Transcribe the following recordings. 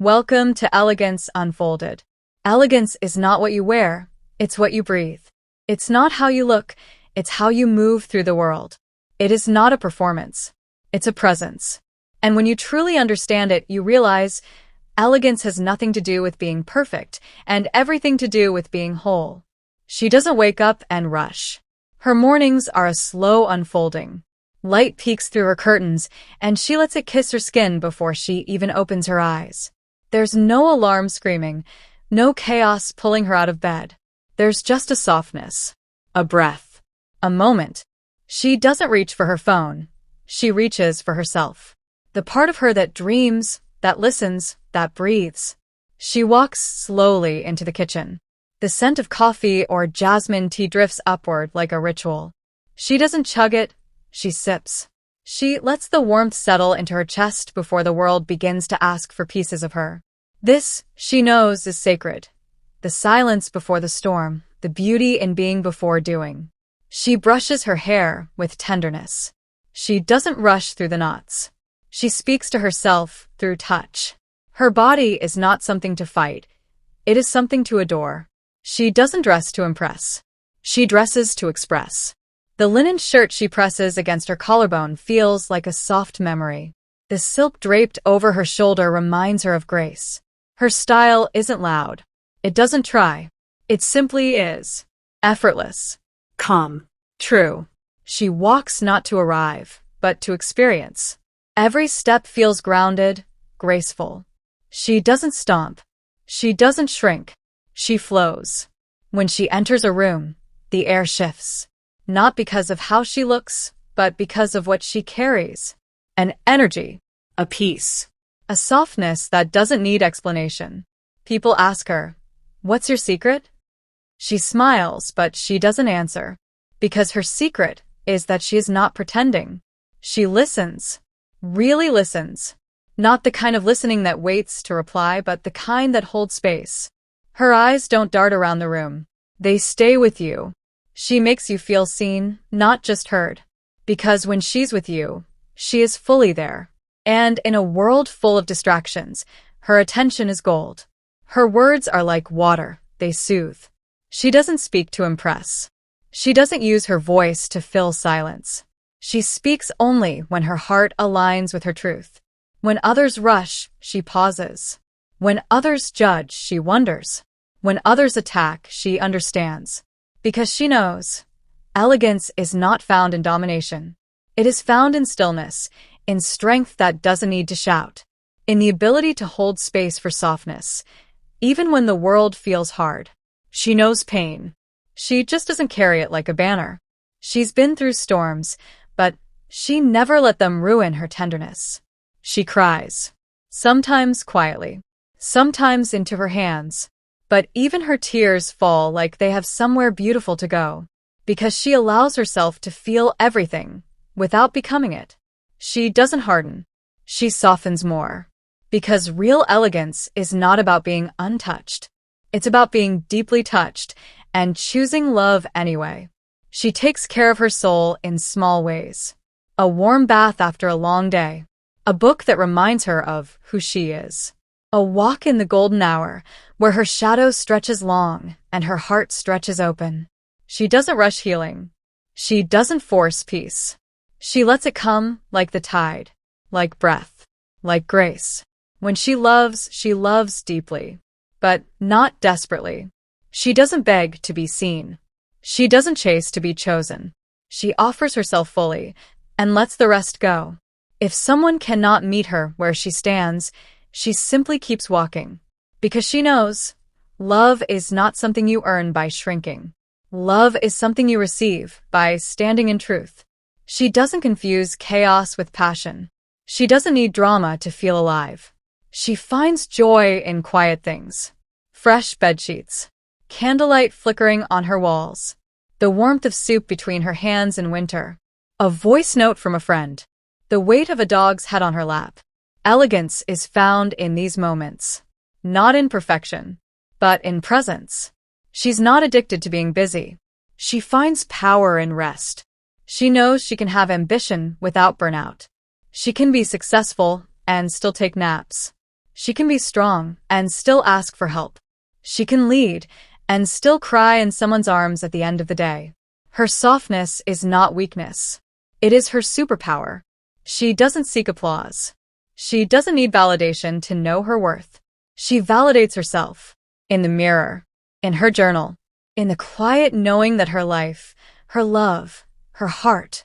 Welcome to Elegance Unfolded. Elegance is not what you wear, it's what you breathe. It's not how you look, it's how you move through the world. It is not a performance, it's a presence. And when you truly understand it, you realize elegance has nothing to do with being perfect and everything to do with being whole. She doesn't wake up and rush. Her mornings are a slow unfolding. Light peeks through her curtains, and she lets it kiss her skin before she even opens her eyes. There's no alarm screaming, no chaos pulling her out of bed. There's just a softness, a breath, a moment. She doesn't reach for her phone. She reaches for herself. The part of her that dreams, that listens, that breathes. She walks slowly into the kitchen. The scent of coffee or jasmine tea drifts upward like a ritual. She doesn't chug it, she sips. She lets the warmth settle into her chest before the world begins to ask for pieces of her. This, she knows, is sacred. The silence before the storm, the beauty in being before doing. She brushes her hair with tenderness. She doesn't rush through the knots. She speaks to herself through touch. Her body is not something to fight. It is something to adore. She doesn't dress to impress. She dresses to express. The linen shirt she presses against her collarbone feels like a soft memory. The silk draped over her shoulder reminds her of grace. Her style isn't loud. It doesn't try. It simply is. Effortless. Calm. True. She walks not to arrive, but to experience. Every step feels grounded, graceful. She doesn't stomp. She doesn't shrink. She flows. When she enters a room, the air shifts. Not because of how she looks, but because of what she carries. An energy, a peace, a softness that doesn't need explanation. People ask her, "What's your secret?" She smiles, but she doesn't answer. Because her secret is that she is not pretending. She listens, really listens. Not the kind of listening that waits to reply, but the kind that holds space. Her eyes don't dart around the room. They stay with you. She makes you feel seen, not just heard. Because when she's with you, she is fully there. And in a world full of distractions, her attention is gold. Her words are like water, they soothe. She doesn't speak to impress. She doesn't use her voice to fill silence. She speaks only when her heart aligns with her truth. When others rush, she pauses. When others judge, she wonders. When others attack, she understands. Because she knows, elegance is not found in domination. It is found in stillness, in strength that doesn't need to shout, in the ability to hold space for softness, even when the world feels hard. She knows pain. She just doesn't carry it like a banner. She's been through storms, but she never let them ruin her tenderness. She cries, sometimes quietly, sometimes into her hands. But even her tears fall like they have somewhere beautiful to go, because she allows herself to feel everything without becoming it. She doesn't harden. She softens more. Because real elegance is not about being untouched. It's about being deeply touched and choosing love anyway. She takes care of her soul in small ways. A warm bath after a long day. A book that reminds her of who she is. A walk in the golden hour, where her shadow stretches long and her heart stretches open. She doesn't rush healing. She doesn't force peace. She lets it come like the tide, like breath, like grace. When she loves deeply, but not desperately. She doesn't beg to be seen. She doesn't chase to be chosen. She offers herself fully and lets the rest go. If someone cannot meet her where she stands, she simply keeps walking. Because she knows, love is not something you earn by shrinking. Love is something you receive by standing in truth. She doesn't confuse chaos with passion. She doesn't need drama to feel alive. She finds joy in quiet things. Fresh bedsheets. Candlelight flickering on her walls. The warmth of soup between her hands in winter. A voice note from a friend. The weight of a dog's head on her lap. Elegance is found in these moments. Not in perfection, but in presence. She's not addicted to being busy. She finds power in rest. She knows she can have ambition without burnout. She can be successful and still take naps. She can be strong and still ask for help. She can lead and still cry in someone's arms at the end of the day. Her softness is not weakness. It is her superpower. She doesn't seek applause. She doesn't need validation to know her worth. She validates herself in the mirror, in her journal, in the quiet knowing that her life, her love, her heart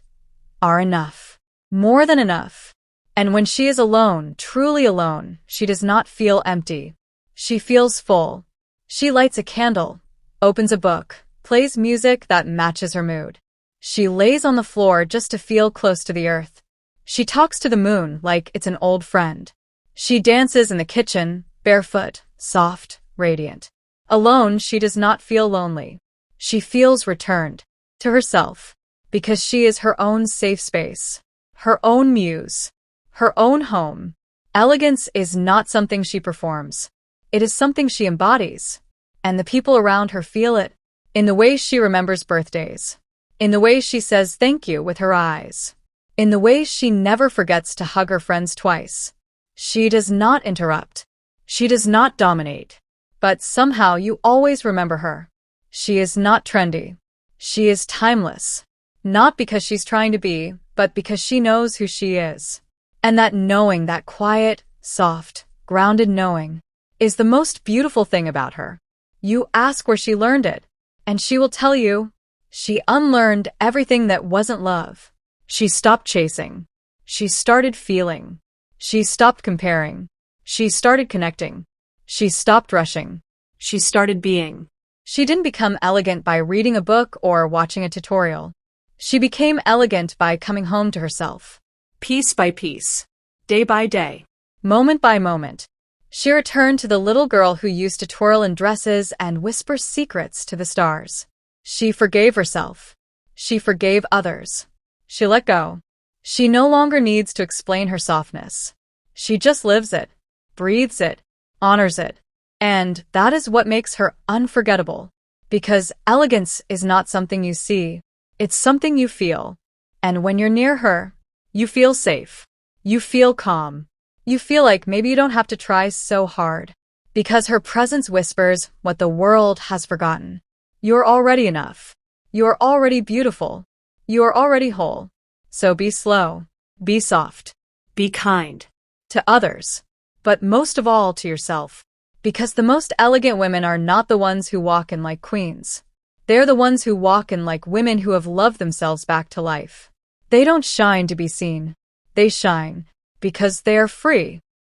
are enough, more than enough. And when she is alone, truly alone, she does not feel empty. She feels full. She lights a candle, opens a book, plays music that matches her mood. She lays on the floor just to feel close to the earth. She talks to the moon like it's an old friend. She dances in the kitchen, barefoot, soft, radiant. Alone, she does not feel lonely. She feels returned to herself because she is her own safe space, her own muse, her own home. Elegance is not something she performs. It is something she embodies. And the people around her feel it in the way she remembers birthdays, in the way she says thank you with her eyes, in the way she never forgets to hug her friends twice. She does not interrupt. She does not dominate. But somehow you always remember her. She is not trendy. She is timeless. Not because she's trying to be, but because she knows who she is. And that knowing, that quiet, soft, grounded knowing, is the most beautiful thing about her. You ask where she learned it, and she will tell you. She unlearned everything that wasn't love. She stopped chasing. She started feeling. She stopped comparing. She started connecting. She stopped rushing. She started being. She didn't become elegant by reading a book or watching a tutorial. She became elegant by coming home to herself. Piece by piece. Day by day. Moment by moment. She returned to the little girl who used to twirl in dresses and whisper secrets to the stars. She forgave herself. She forgave others. She let go. She no longer needs to explain her softness. She just lives it, breathes it, honors it. And that is what makes her unforgettable. Because elegance is not something you see. It's something you feel. And when you're near her, you feel safe. You feel calm. You feel like maybe you don't have to try so hard. Because her presence whispers what the world has forgotten. You're already enough. You're already beautiful. You're already whole. So be slow. Be soft. Be kind. To others. But most of all to yourself. Because the most elegant women are not the ones who walk in like queens. They're the ones who walk in like women who have loved themselves back to life. They don't shine to be seen. They shine because they are free.